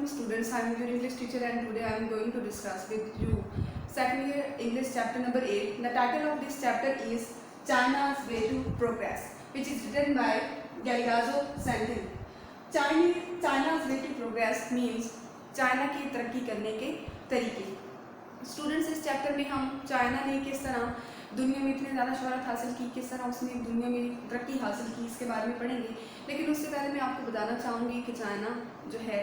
students, I am your English teacher and today I am going to discuss with you second year English chapter number 8. The title of this chapter is China's Way to Progress, which is written by Galileo Santin. China's Way to Progress means China की तरक्की करने के तरीके. Students, इस chapter में हम China ने किस तरह दुनिया में इतनी ज़्यादा शोहरत हासिल की, किस तरह उसने दुनिया में तरक्की हासिल की, इसके बारे में पढ़ेंगे. लेकिन उससे पहले मैं आपको बताना चाहूँगी कि चाइना जो है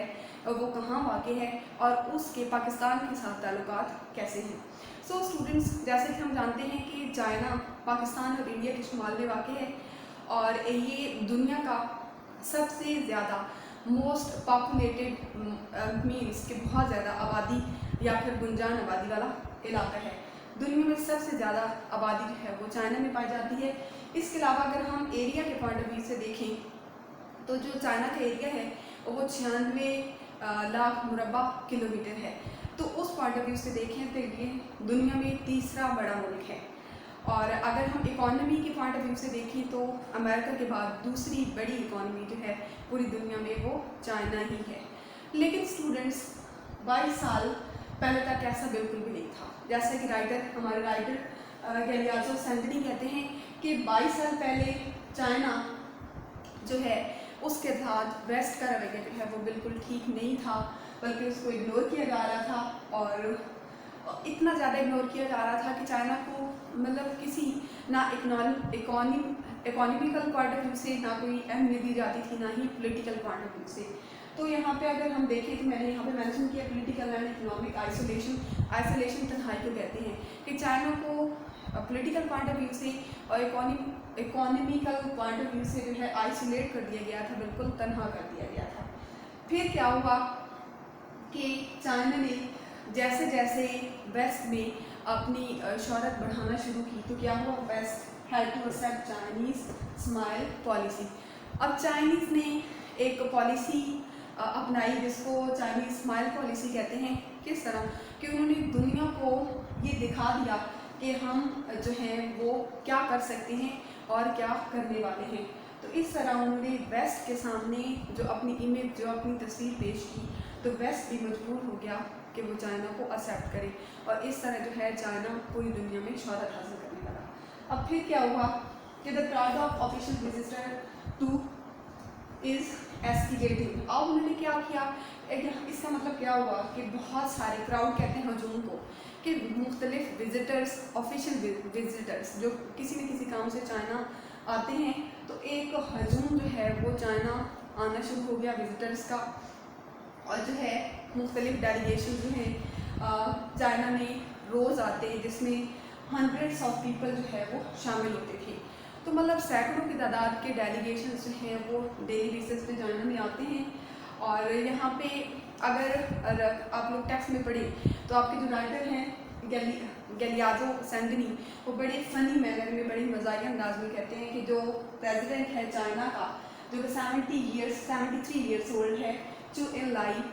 वो कहाँ वाक़ है और उसके पाकिस्तान के साथ ताल्लुकात कैसे हैं. सो स्टूडेंट्स, जैसे कि हम जानते हैं कि चाइना पाकिस्तान और इंडिया के शुमाल में वाक़ है और ये दुनिया का सबसे ज़्यादा मोस्ट पॉपुलेटेड मीन्स कि बहुत ज़्यादा आबादी या फिर गुंजान आबादी वाला इलाका है. दुनिया में सबसे ज़्यादा आबादी जो है वो चाइना में पाई जाती है. इसके अलावा अगर हम एरिया के पॉइंट ऑफ व्यू से देखें तो जो चाइना का एरिया है वो 96 लाख मुरबा किलोमीटर है. तो उस पॉइंट ऑफ व्यू से देखें तो ये दुनिया में तीसरा बड़ा मुल्क है. और अगर हम इकॉनमी के पॉइंट ऑफ व्यू से देखें तो अमेरिका के बाद दूसरी बड़ी इकॉनमी जो है पूरी दुनिया में वो चाइना ही है. लेकिन स्टूडेंट्स, 22 साल पहले तक ऐसा बिल्कुल भी नहीं था. जैसे कि हमारे राइटर गैलियाजो सेंटनी कहते हैं कि 22 साल पहले चाइना जो है उसके साथ वेस्ट का रवैया जो है वो बिल्कुल ठीक नहीं था, बल्कि उसको इग्नोर किया जा रहा था. और इतना ज़्यादा इग्नोर किया जा रहा था कि चाइना को मतलब किसी ना इकोनॉमिकल पॉइंट ऑफ व्यू से ना कोई अहमियत दी जाती थी, ना ही पॉलिटिकल पॉइंट ऑफ व्यू से. तो यहाँ पे अगर हम देखें तो मैंने यहाँ पे मेंशन किया पॉलिटिकल एंड इकोनॉमिक आइसोलेशन तन्हाई को कहते हैं कि चाइना को पॉलिटिकल पॉइंट ऑफ व्यू से और इकोनॉमिकल पॉइंट ऑफ व्यू से जो है आइसोलेट कर दिया गया था, बिल्कुल तन्हा कर दिया गया था. फिर क्या हुआ कि चाइना ने जैसे जैसे वेस्ट में अपनी शोहरत बढ़ाना शुरू की तो क्या हुआ, west had to accept Chinese smile policy. अब चाइनीज़ ने एक पॉलिसी अपनाई जिसको चाइनीज़ स्माइल पॉलिसी कहते हैं. किस तरह कि उन्होंने दुनिया को ये दिखा दिया कि हम जो हैं वो क्या कर सकते हैं और क्या करने वाले हैं. तो इस तरह उन्होंने वेस्ट के सामने जो अपनी इमेज, जो अपनी तस्वीर पेश की, तो वेस्ट भी मजबूर हो गया कि वो चाइना को एक्सेप्ट करे और इस तरह जो है चाइना पूरी दुनिया में शोहरत हासिल करने लगा. अब फिर क्या हुआ कि the crowd of official visitor two is escalating. अब उन्होंने क्या किया, इसका मतलब क्या हुआ कि बहुत सारे क्राउड कहते हैं हजूम को, कि मुख्तलिफ विजिटर्स, ऑफिशियल विजिटर्स जो किसी न किसी काम से चाइना आते हैं, तो एक हजूम जो है वो चाइना आना शुरू हो गया विजिटर्स का. और जो है मुख्तलिफ डेलीगेशन जो हैं चाइना में रोज़ आते हैं जिसमें हंड्रेड्स ऑफ पीपल जो है वो शामिल होते थे. तो मतलब सैकड़ों की तादाद के डेलीगेशन जो हैं वो डेली बेसिस पे चाइना में आते हैं. और यहाँ पे अगर आप लोग टेक्स्ट में पढ़ें तो आपके जो राइटर हैं गैलियाजो सेंटनी, वो बड़े फ़नी मैनर में, बड़े मज़ाहिया अंदाज में कहते हैं कि जो प्रेसिडेंट है चाइना का, जो 73 ईयर्स ओल्ड है, चू इन लाई,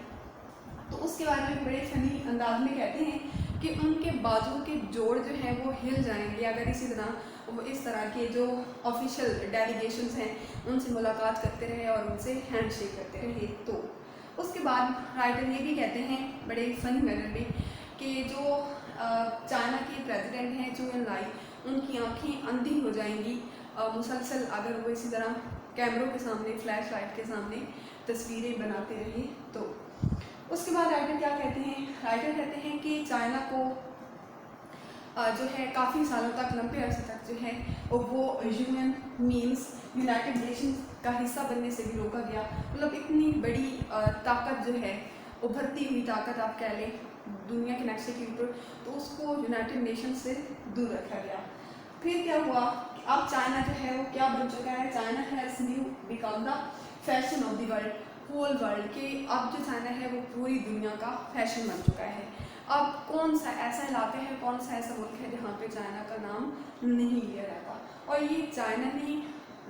तो उसके बारे में बड़े फ़नी अंदाज में कहते हैं कि उनके बाजू के जोड़ जो हैं वो हिल जाएंगे अगर इसी तरह वो इस तरह के जो ऑफिशियल डेलीगेशंस हैं उनसे मुलाकात करते रहे और उनसे हैंड शेक करते रहे. तो उसके बाद राइटर ये भी कहते हैं बड़े फ़नी मैनर में कि जो चाइना के प्रेसिडेंट हैं चू इन लाई, उनकी आँखें अंधी हो जाएंगी मुसलसल अगर वो इसी तरह कैमरों के सामने, फ्लैश लाइट के सामने तस्वीरें बनाते रहे. तो उसके बाद राइटर क्या कहते हैं, राइटर कहते हैं कि चाइना को जो है काफ़ी सालों तक, लंबे अरसे तक जो है वो यूएन मीन्स यूनाइटेड नेशंस का हिस्सा बनने से भी रोका गया. मतलब इतनी बड़ी ताकत जो है, उभरती हुई ताकत आप कह लें दुनिया के नक्शे के ऊपर, तो उसको यूनाइटेड नेशन से दूर रखा गया. फिर क्या हुआ कि अब चाइना जो है वो क्या बन चुका है, China has new become the fashion of the world, whole world के. अब जो चाइना है वो पूरी दुनिया का फैशन बन चुका है. अब कौन सा ऐसा इलाका है, कौन सा ऐसा मुल्क है जहाँ पे चाइना का नाम नहीं लिया जाता. और ये चाइना ने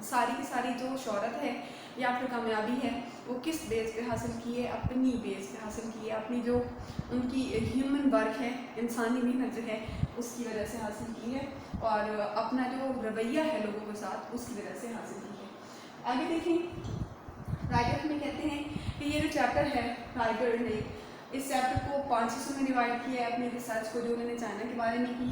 सारी की सारी जो शोहरत है या फिर कामयाबी है वो किस बेस पे हासिल की है, अपनी बेस पे हासिल की है, अपनी जो उनकी ह्यूमन वर्क है, इंसानी मेहनत जो है उसकी वजह से हासिल की है और अपना जो रवैया है लोगों के साथ उसकी वजह से हासिल की है. आगे देखें رائٹر ہمیں کہتے ہیں کہ یہ جو چیپٹر ہے رائٹر نے اس چیپٹر کو 5 حصوں میں ڈیوائڈ کیا ہے اپنی ریسرچ کو جو انہوں نے چائنا کے بارے میں کی.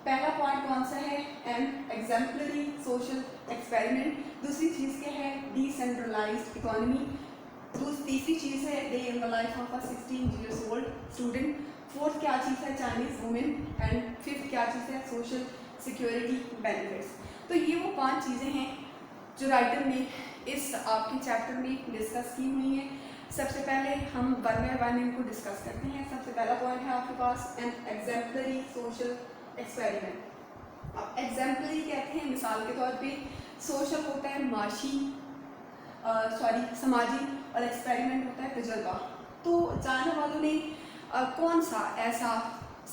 پہلا پوائنٹ کون سا ہے؟ An exemplary social experiment. دوسری چیز کیا ہے؟ Decentralised economy. تیسری چیز ہے day in the life of a 16 years old student. Fourth کیا چیز ہے؟ Chinese women. اینڈ ففتھ کیا چیز ہے؟ Social security benefits. تو یہ وہ 5 چیزیں ہیں جو رائٹر نے اس آپ کے چیپٹر میں ڈسکس کی ہوئی ہیں. سب سے پہلے ہم ون بائی ون ان کو ڈسکس کرتے ہیں. سب سے پہلا پوائنٹ ہے آپ کے پاس این ایگزمپلری سوشل ایکسپیریمنٹ. اب ایگزمپلری کہتے ہیں مثال کے طور پہ، سوشل ہوتا ہے معاشی سماجی، اور ایکسپیریمنٹ ہوتا ہے تجربہ. تو چائنا والوں نے کون سا ایسا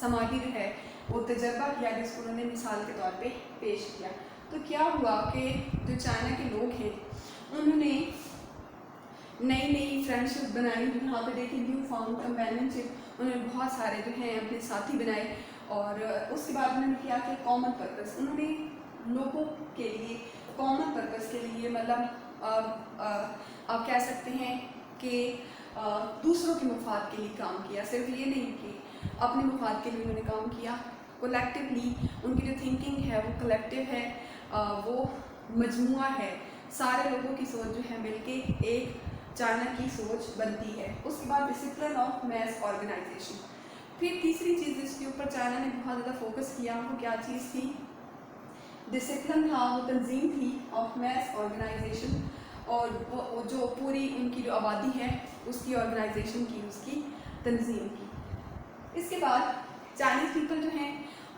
سماجی جو ہے وہ تجربہ کیا جس کو انہوں نے مثال کے طور پہ پیش کیا. تو کیا ہوا کہ جو چائنا کے لوگ ہیں انہوں نے نئی نئی فرینڈ شپ بنائی. یہاں پہ دیکھیں نیو فاؤنڈ کمپینین شپ، انہوں نے بہت سارے جو ہیں اپنے ساتھی بنائے. اور اس کے بعد انہوں نے کیا کہ کامن پرپس، انہوں نے لوگوں کے لیے کامن پرپس کے لیے مطلب آپ کہہ سکتے ہیں کہ دوسروں کے مفاد کے لیے کام کیا. صرف یہ نہیں کہ اپنے مفاد کے لیے انہوں نے کام کیا، کولیکٹیولی ان کی جو تھنکنگ ہے وہ کلیکٹیو ہے، وہ مجموعہ ہے. سارے لوگوں کی سوچ جو ہے مل کے ایک چائنا کی سوچ بنتی ہے. اس کے بعد ڈسپلن آف میس آرگنائزیشن. پھر تیسری چیز جس کے اوپر چائنا نے بہت زیادہ فوکس کیا وہ کیا چیز تھی؟ ڈسپلن تھا، وہ تنظیم تھی آف میس آرگنائزیشن، اور وہ جو پوری ان کی جو آبادی ہے اس کی آرگنائزیشن کی، اس کی تنظیم کی. اس کے بعد چائنیز پیپل جو ہیں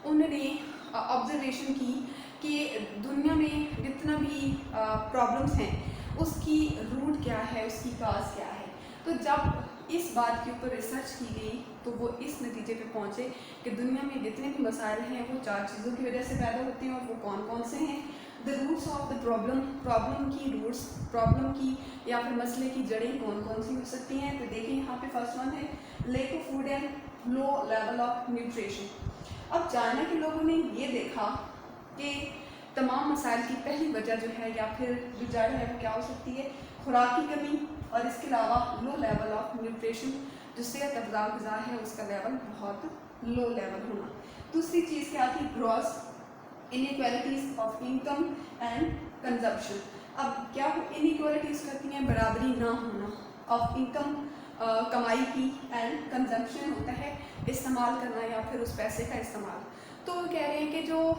انہوں نے آبزرویشن کی کہ دنیا میں جتنا بھی پرابلمس ہیں اس کی روٹ کیا ہے، اس کی کاز کیا ہے. تو جب اس بات کے اوپر ریسرچ کی گئی تو وہ اس نتیجے پہ پہنچے کہ دنیا میں جتنے بھی مسائل ہیں وہ 4 چیزوں کی وجہ سے پیدا ہوتے ہیں. اور وہ کون کون سے ہیں؟ The roots of the problem کی روٹس، پرابلم کی یا پھر مسئلے کی جڑیں کون کون سی ہو سکتی ہیں. تو دیکھیں یہاں پہ فرسٹ ون ہے lack of food and low level of nutrition. اب چائنا کے لوگوں نے یہ دیکھا کہ تمام مسائل کی پہلی وجہ جو ہے یا پھر جو جڑ ہے وہ کیا ہو سکتی ہے؟ خوراک کی کمی، اور اس کے علاوہ لو لیول آف نیوٹریشن، جو صحت افزا غذا ہے اس کا لیول بہت لو لیول ہونا. دوسری چیز کیا تھی؟ Gross inequalities of income and consumption. اب کیا انیکویلٹیز کرتی ہیں؟ برابری نہ ہونا آف انکم، کمائی کی، اینڈ کنزمپشن ہوتا ہے استعمال کرنا یا پھر اس پیسے کا استعمال. تو وہ کہہ رہے ہیں کہ جو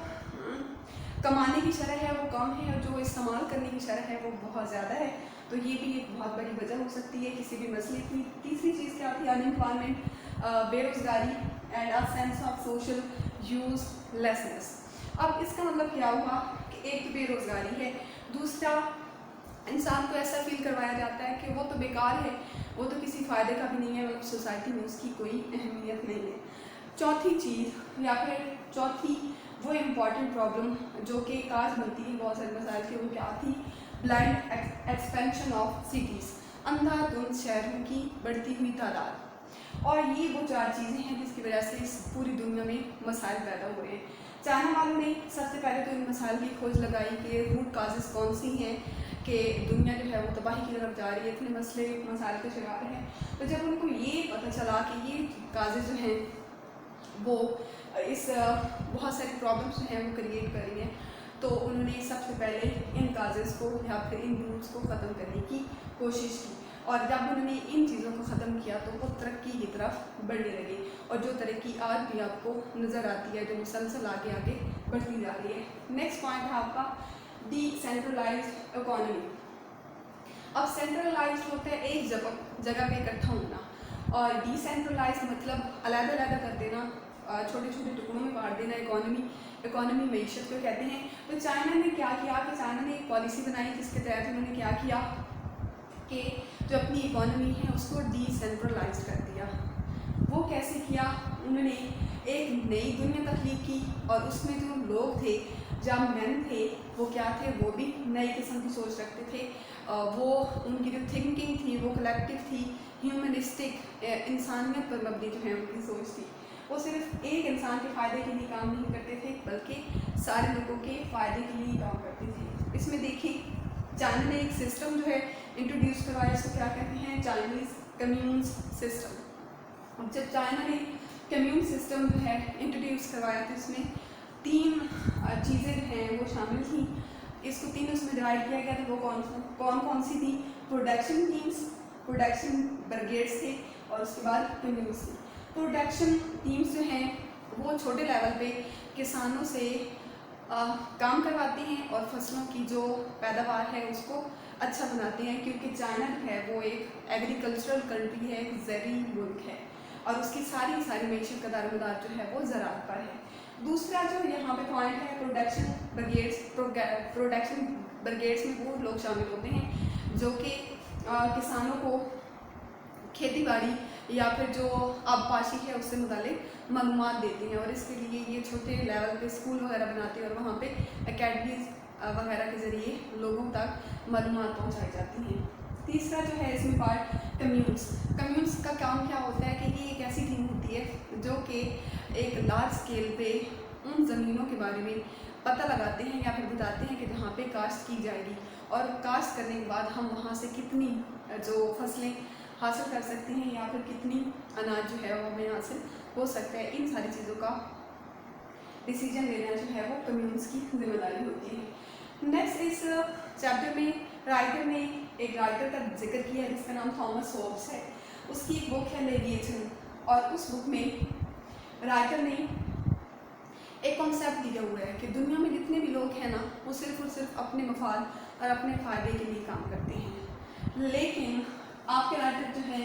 کمانے کی شرح ہے وہ کم ہے اور جو استعمال کرنے کی شرح ہے وہ بہت زیادہ ہے. تو یہ بھی ایک بہت بڑی وجہ ہو سکتی ہے کسی بھی مسئلے کی. تیسری چیز کیا تھی؟ ان امپلائمنٹ، بے روزگاری، and a sense of social use lessons. اب اس کا مطلب کیا ہوا کہ ایک تو بے روزگاری ہے، دوسرا انسان کو ایسا فیل کروایا جاتا ہے کہ وہ تو بیکار ہے، وہ تو کسی فائدے کا بھی نہیں ہے، مطلب سوسائٹی میں اس کی کوئی اہمیت نہیں ہے. چوتھی چیز یا پھر چوتھی وہ امپورٹنٹ پرابلم جو کہ کاز بنتی ہے بہت سارے مسائل کی، وہ کیا تھی؟ بلائنڈ ایکسپینشن آف سٹیز، اندھا دھند شہروں کی بڑھتی ہوئی تعداد. اور یہ وہ 4 چیزیں ہیں جس کی وجہ سے اس پوری دنیا میں مسائل پیدا ہوئے ہیں. چائنا والوں نے سب سے پہلے تو ان مسائل کی کھوج لگائی کہ روٹ کازز کون سی ہیں کہ دنیا جو ہے وہ تباہی کی طرف جا رہی ہے، اتنے مسائل کے شکار ہیں. تو جب ان کو یہ پتہ چلا کہ یہ کازز جو ہیں وہ اس بہت ساری پرابلمس جو ہیں وہ کریٹ کر رہی ہیں، تو انہوں نے سب سے پہلے ان کازز کو یا پھر ان روٹس کو ختم کرنے کی کوشش کی. اور جب انہوں نے ان چیزوں کو ختم کیا تو وہ ترقی کی طرف بڑھنے لگی، اور جو ترقی آج بھی آپ کو نظر آتی ہے جو مسلسل آگے آگے بڑھتی جا رہی ہے. نیکسٹ پوائنٹ ہے آپ کا ڈی سینٹرلائزڈ اکانومی. اب سینٹرلائزڈ ہوتا ہے ایک جگہ پہ اکٹھا ہونا، اور ڈی سینٹرلائزڈ مطلب علیحدہ علیحدہ کر دینا، چھوٹے چھوٹے ٹکڑوں میں بانٹ دینا. اکانومی معیشت کو کہتے ہیں. تو چائنا نے کیا کیا کہ چائنا نے ایک پالیسی بنائی جس کے تحت انہوں نے کیا کیا کہ جو اپنی اکانومی ہے اس کو ڈی سینٹرلائز کر دیا. وہ کیسے کیا؟ انہوں نے ایک نئی دنیا تخلیق کی، اور اس میں جو لوگ تھے، جب مین تھے، وہ کیا تھے؟ وہ بھی نئی قسم کی سوچ رکھتے تھے. وہ ان کی جو تھنکنگ تھی وہ کلیکٹیو تھی، ہیومنسٹک، انسانیت پر مبنی جو ہے ان کی سوچ تھی. وہ صرف ایک انسان کے فائدے کے لیے کام نہیں کرتے تھے بلکہ سارے لوگوں کے فائدے کے لیے کام کرتے تھے. اس میں دیکھیں چائنا نے ایک سسٹم جو ہے इंट्रोड्यूस करवाया, इसको क्या कहते हैं, चाइनीज़ कम्यून सिस्टम। अब जब चाइना ने कम्यून सिस्टम जो है इंट्रोड्यूस करवाया तो इसमें 3 चीज़ें जो हैं वो शामिल थी। इसको 3 उसमें डिवाइड किया गया था। वो कौन कौन सी थी? प्रोडक्शन टीम्स, प्रोडक्शन ब्रिगेड्स थे और उसके बाद कम्यून्स थे। प्रोडक्शन टीम्स जो हैं वो छोटे लेवल पे किसानों से काम करवाते हैं और फसलों की जो पैदावार है उसको अच्छा बनाते हैं, क्योंकि चाइना जो है वो एक एग्रीकल्चरल कंट्री है, एक ज़रूरी मुल्क है और उसकी सारी मैशत का दारोमदार जो है वो ज़राअत पर है। दूसरा जो यहाँ पे पॉइंट है, प्रोडक्शन ब्रिगेड्स में वो लोग शामिल होते हैं जो कि किसानों को खेती बाड़ी या फिर जो आबपाशी है उससे मुतालिक मालूमात देते हैं, और इसके लिए ये छोटे लेवल पे स्कूल वगैरह बनाते हैं और वहाँ पे एकेडमीज़ वगैरह के ज़रिए लोगों तक मालूमात पहुँचाई जाती हैं। तीसरा जो है इसमें पार्ट कम्यून्स का काम क्या होता है कि ये एक ऐसी टीम होती है जो कि एक लार्ज स्केल पे उन ज़मीनों के बारे में पता लगाते हैं या फिर बताते हैं कि जहाँ पे काश्त की जाएगी, और काश्त करने के बाद हम वहाँ से कितनी जो फसलें हासिल कर सकते हैं या फिर कितनी अनाज जो है वो हमें हासिल हो सकता है, इन सारी चीज़ों का डिसीजन लेना जो है वो कम्यून्स की जिम्मेदारी होती है। नेक्स्ट इस चैप्टर में राइटर ने एक राइटर का जिक्र किया है जिसका नाम थॉमस होब्स है। उसकी एक बुक है लेविएथन, और उस बुक में राइटर ने एक कॉन्सेप्ट दिया हुआ है कि दुनिया में जितने भी लोग हैं ना वो सिर्फ और सिर्फ अपने मफाद और अपने फ़ायदे के लिए काम करते हैं, लेकिन आपके राइटर जो है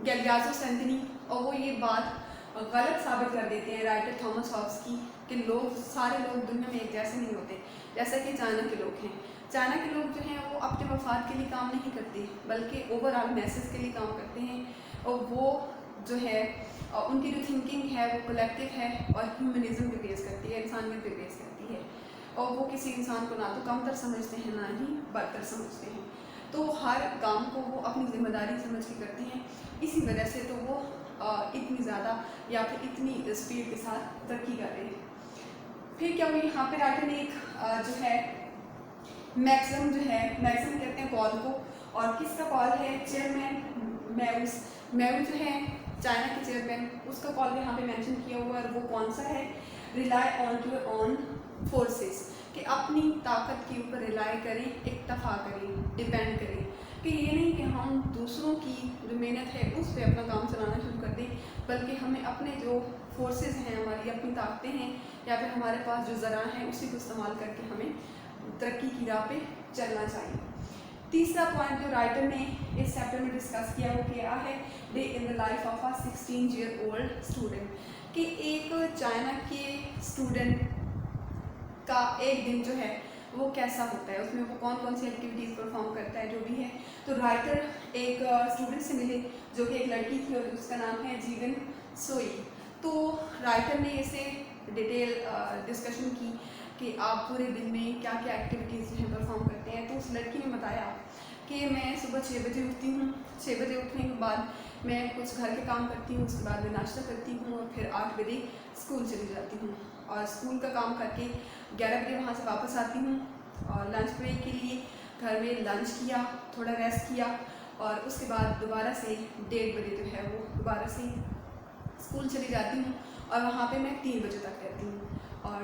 गैलियाजो सेंटनी, और वो ये बात गलत साबित कर देते हैं राइटर थॉमस हॉब्स की कि सारे लोग दुनिया में एक जैसे नहीं होते। जैसा कि चाइना के लोग हैं, चाइना के लोग जो हैं वो अपने मफाद के लिए काम नहीं करते बल्कि ओवरऑल मैसेज के लिए काम करते हैं, और वो जो है उनकी जो थिंकिंग है वो कलेक्टिव है और ह्यूमनिज़म पे बेस करती है, इंसानियत पे बेस करती है, और वो किसी इंसान को ना तो कमतर समझते हैं ना ही बरतर समझते हैं। तो हर काम को वो अपनी जिम्मेदारी समझ के करते हैं, इसी वजह से तो वो इतनी ज़्यादा या फिर इतनी स्पीड के साथ तरक्की कर रहे हैं। फिर क्या हुई, यहाँ पे राइटर ने एक जो है मैक्सिम कहते हैं कॉल को, और किसका कॉल है, चेयरमैन मैऊ जो है चाइना के चेयरमैन, उसका कॉल यहाँ पे मेंशन किया हुआ है। और वो कौन सा है, rely on to your own forces, कि अपनी ताकत के ऊपर रिलाई करें, इक्तफा करें, डिपेंड करें, कि ये नहीं कि हम दूसरों की जो मेहनत है उस पर अपना काम चलाना शुरू कर दें, बल्कि हमें अपने जो फोर्सेस हैं, हमारी अपनी ताकतें हैं या फिर हमारे पास जो ज़रा हैं उसी को इस्तेमाल करके हमें तरक्की की राह पे चलना चाहिए। तीसरा पॉइंट जो राइटर ने इस चैप्टर में डिस्कस किया वो क्या है, day in the life of a 16-year-old student, कि एक चाइना के स्टूडेंट का एक दिन जो है वो कैसा होता है, उसमें वो कौन कौन सी एक्टिविटीज़ परफॉर्म करता है, जो भी है। तो राइटर एक स्टूडेंट से मिले जो कि एक लड़की थी और उसका नाम है जीवन सोई। तो राइटर ने इसे डिटेल डिस्कशन की कि आप पूरे दिन में क्या क्या एक्टिविटीज़ जो है परफॉर्म करते हैं। तो उस लड़की ने बताया कि मैं सुबह 6 बजे उठती हूँ, 6 बजे उठने के बाद मैं कुछ घर के काम करती हूँ, उसके बाद मैं नाश्ता करती हूँ और फिर 8 बजे स्कूल चली जाती हूँ, और स्कूल का काम करके 11 बजे वहाँ से वापस आती हूँ और लंच ब्रेक के लिए घर में लंच किया, थोड़ा रेस्ट किया, और उसके बाद दोबारा से 1:30 बजे जो है वो दोबारा से स्कूल चली जाती हूँ, और वहाँ पे मैं 3 बजे तक रहती हूँ, और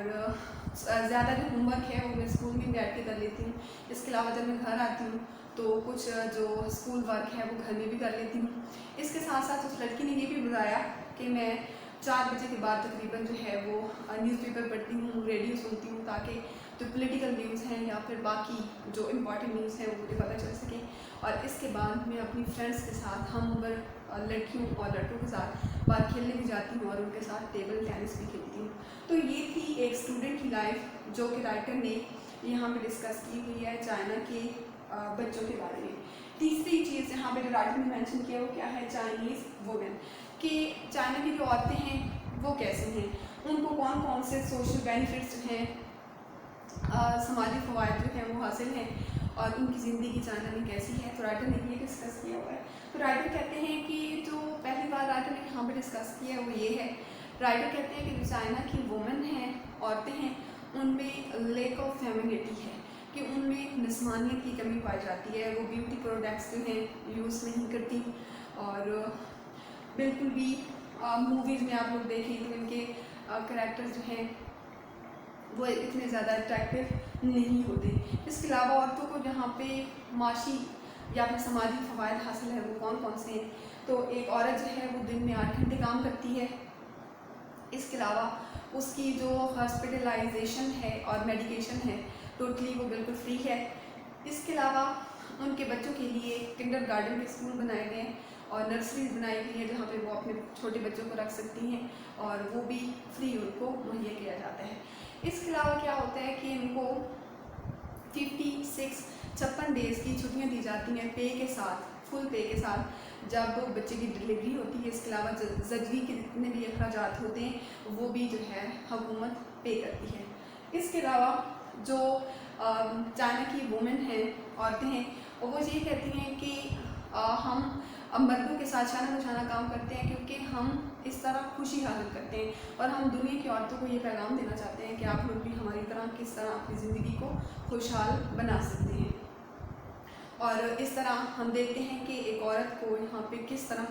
ज़्यादा जो होमवर्क है वो मैं स्कूल में बैठ के कर लेती हूँ। इसके अलावा जब मैं घर आती हूँ तो कुछ जो स्कूल वर्क है वो घर में भी कर लेती हूँ। इसके साथ साथ उस लड़की ने ये भी बताया कि मैं 4 बजे के बाद तकरीबन जो है वो न्यूज़पेपर पढ़ती हूँ, रेडियो सुनती हूँ, ताकि जो पॉलिटिकल न्यूज़ हैं या फिर बाकी जो इम्पॉर्टेंट न्यूज़ हैं वो मुझे पता चल सके। और इसके बाद मैं अपनी फ्रेंड्स के साथ, हम उम्र लड़कियों और लड़कों के साथ बाहर खेलने भी जाती हूँ और उनके साथ टेबल टेनिस भी खेलती हूँ। तो ये थी एक स्टूडेंट की लाइफ जो कि राइटर ने यहाँ पे डिस्कस की हुई है चाइना के बच्चों के बारे में। तीसरी चीज़ यहाँ पे जो राइटर ने मेंशन किया वो क्या है, चाइनीज़ वुमेन, कि चाइना की जो औरतें हैं वो कैसे हैं, उनको कौन कौन से सोशल बेनिफिट्स हैं, समाजी फ़वाइद जो हैं वो हासिल हैं, और उनकी ज़िंदगी चाइना में कैसी है। तो राइटर ने ये डिस्कस किया हुआ है। तो राइटर कहते हैं कि जो पहली बार राइटर ने यहाँ पे डिस्कस किया है वो ये है, राइटर कहते हैं कि जो चाइना की वुमेन हैं, औरतें हैं, उनमें लेक ऑफ फेमिनिटी है, کہ ان میں نسوانیت کی کمی پائی جاتی ہے. وہ بیوٹی پروڈکٹس جو ہیں یوز نہیں کرتی, اور بالکل بھی موویز میں آپ لوگ دیکھیں تو ان کے کریکٹر جو ہیں وہ اتنے زیادہ اٹریکٹیو نہیں ہوتے. اس کے علاوہ عورتوں کو جہاں پہ معاشی یا پھر سماجی فوائد حاصل ہے وہ کون سے ہیں؟ تو ایک عورت جو ہے وہ دن میں 8 گھنٹے کام کرتی ہے. اس کے علاوہ اس کی جو ہاسپٹلائزیشن ہے اور میڈیکیشن ہے ٹوٹلی وہ بالکل فری ہے. اس کے علاوہ ان کے بچوں کے لیے کنڈر گارڈن کے اسکول بنائے گئے ہیں اور نرسریز بنائی گئی ہیں جہاں پہ وہ اپنے چھوٹے بچوں کو رکھ سکتی ہیں, اور وہ بھی فری ان کو مہیا کیا جاتا ہے. اس کے علاوہ کیا ہوتا ہے کہ ان کو 56 ڈیز کی چھٹیاں دی جاتی ہیں پے کے ساتھ, فل پے کے ساتھ, جب بچے کی ڈلیوری ہوتی ہے. اس کے علاوہ زچگی کے جتنے بھی اخراجات ہوتے ہیں وہ بھی جو ہے حکومت پے کرتی ہے. اس کے علاوہ جو چائنا کی وومن ہیں, عورتیں ہیں, وہ یہ کہتی ہیں کہ ہم مردوں کے ساتھ شانہ بشانہ کام کرتے ہیں کیونکہ ہم اس طرح خوشی حاصل کرتے ہیں, اور ہم دنیا کی عورتوں کو یہ پیغام دینا چاہتے ہیں کہ آپ لوگ بھی ہماری طرح کس طرح اپنی زندگی کو خوشحال بنا سکتے ہیں. اور اس طرح ہم دیکھتے ہیں کہ ایک عورت کو یہاں پہ کس طرح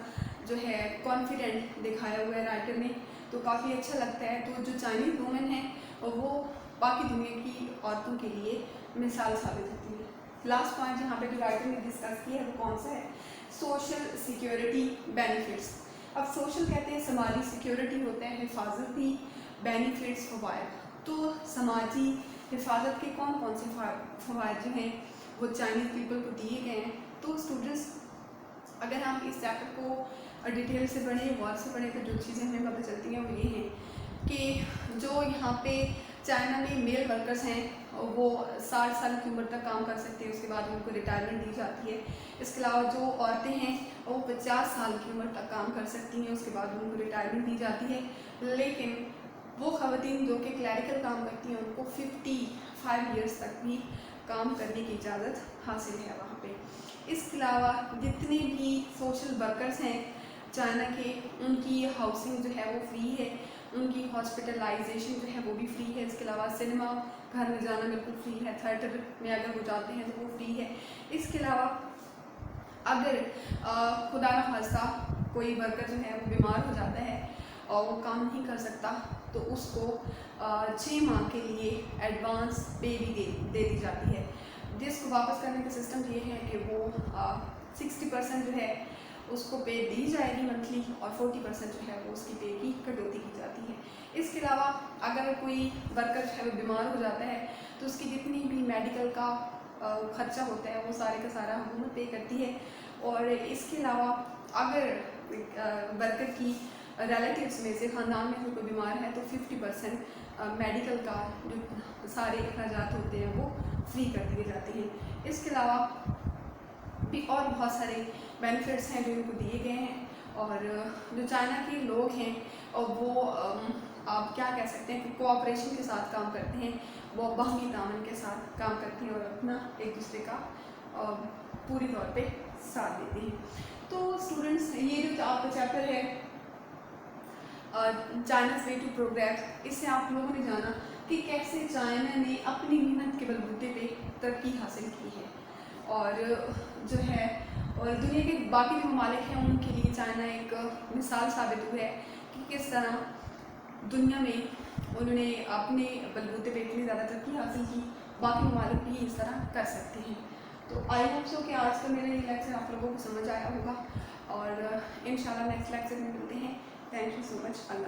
جو ہے کانفیڈنٹ دکھایا ہوا ہے رائٹر نے, تو کافی اچھا لگتا ہے. تو جو چائنیز وومن ہیں وہ باقی دنیا کی عورتوں کے لیے مثال ثابت ہوتی ہے. لاسٹ پوائنٹ یہاں پہ جو رائٹر نے ڈسکس کیا ہے وہ کون سا ہے؟ Social security benefits. اب سوشل کہتے ہیں سماجی, سیکیورٹی ہوتا ہے حفاظتی, بینیفٹس فوائد. تو سماجی حفاظت کے کون سے فوائد جو ہیں وہ چائنیز پیپل کو دیے گئے ہیں. تو اسٹوڈنٹس اگر ہم اس چیپٹر کو ڈیٹیل سے پڑھیں, غور سے پڑھیں, تو جو چیزیں ہمیں پتہ چلتی ہیں وہ یہ ہیں کہ جو یہاں پہ چائنا میں میل ورکرز ہیں وہ 60 سال کی عمر تک کام کر سکتے ہیں, اس کے بعد ان کو ریٹائرمنٹ دی جاتی ہے. اس کے علاوہ جو عورتیں ہیں وہ 50 سال کی عمر تک کام کر سکتی ہیں, اس کے بعد ان کو ریٹائرمنٹ دی جاتی ہے. لیکن وہ خواتین جو کہ کلیریکل کام کرتی ہیں ان کو 55 ایئرس تک بھی کام کرنے کی اجازت حاصل ہے وہاں پہ. اس کے علاوہ جتنے بھی سوشل ورکرز ہیں چائنا کے, ان کی ہاؤسنگ جو ہے وہ فری ہے, ان کی ہاسپٹلائزیشن جو ہے وہ بھی فری ہے. اس کے علاوہ سنیما گھر میں جانا بالکل فری ہے, تھیٹر میں اگر وہ جاتے ہیں تو وہ فری ہے. اس کے علاوہ اگر خدا نخواستہ کوئی ورکر جو ہے وہ بیمار ہو جاتا ہے اور وہ کام نہیں کر سکتا تو اس کو 6 ماہ کے لیے ایڈوانس پے بھی دے دی جاتی ہے, جس کو واپس کرنے کا سسٹم یہ ہے کہ وہ 60% جو ہے اس کو پے دی جائے گی منتھلی, اور 40% جو ہے وہ اس کی پے کی کٹوتی کی جاتی ہے. اس کے علاوہ اگر کوئی ورکر جو ہے وہ بیمار ہو جاتا ہے تو اس کی جتنی بھی میڈیکل کا خرچہ ہوتا ہے وہ سارے کا سارا حکومت پے کرتی ہے. اور اس کے علاوہ اگر ورکر کی ریلیٹیوز میں سے خاندان میں کوئی بیمار ہے تو 50% میڈیکل کا جو سارے اخراجات ہوتے ہیں وہ فری کر دیے جاتے ہیں. اس کے علاوہ بھی اور بہت سارے بینیفٹس ہیں جو ان کو دیے گئے ہیں. اور جو چائنا کے لوگ ہیں وہ آپ کیا کہہ سکتے ہیں کہ کوآپریشن کے ساتھ کام کرتے ہیں, وہ باہمی تعاون کے ساتھ کام کرتے ہیں اور اپنا ایک دوسرے کا پوری طور پہ ساتھ دیتے ہیں. تو اسٹوڈنٹس یہ جو آپ کا چیپٹر ہے چائناز وے ٹو پروگریس, اس سے آپ لوگوں نے جانا کہ کیسے چائنا نے اپنی محنت کے بلبوتے پہ ترقی حاصل کی ہے, اور جو ہے اور دنیا کے باقی جو ممالک ہیں ان کے لیے چائنا ایک مثال ثابت ہوا ہے کہ کس طرح دنیا میں انہوں نے اپنے بلبوتے پہ اتنی زیادہ ترقی حاصل کی, باقی ممالک بھی اس طرح کر سکتے ہیں. تو آئی ہوپ سو کہ آج کا میرا یہ لیکچر آپ لوگوں کو سمجھ آیا ہوگا, اور انشاءاللہ نیکسٹ لیکچر میں ملتے ہیں. Thank you so much. Allah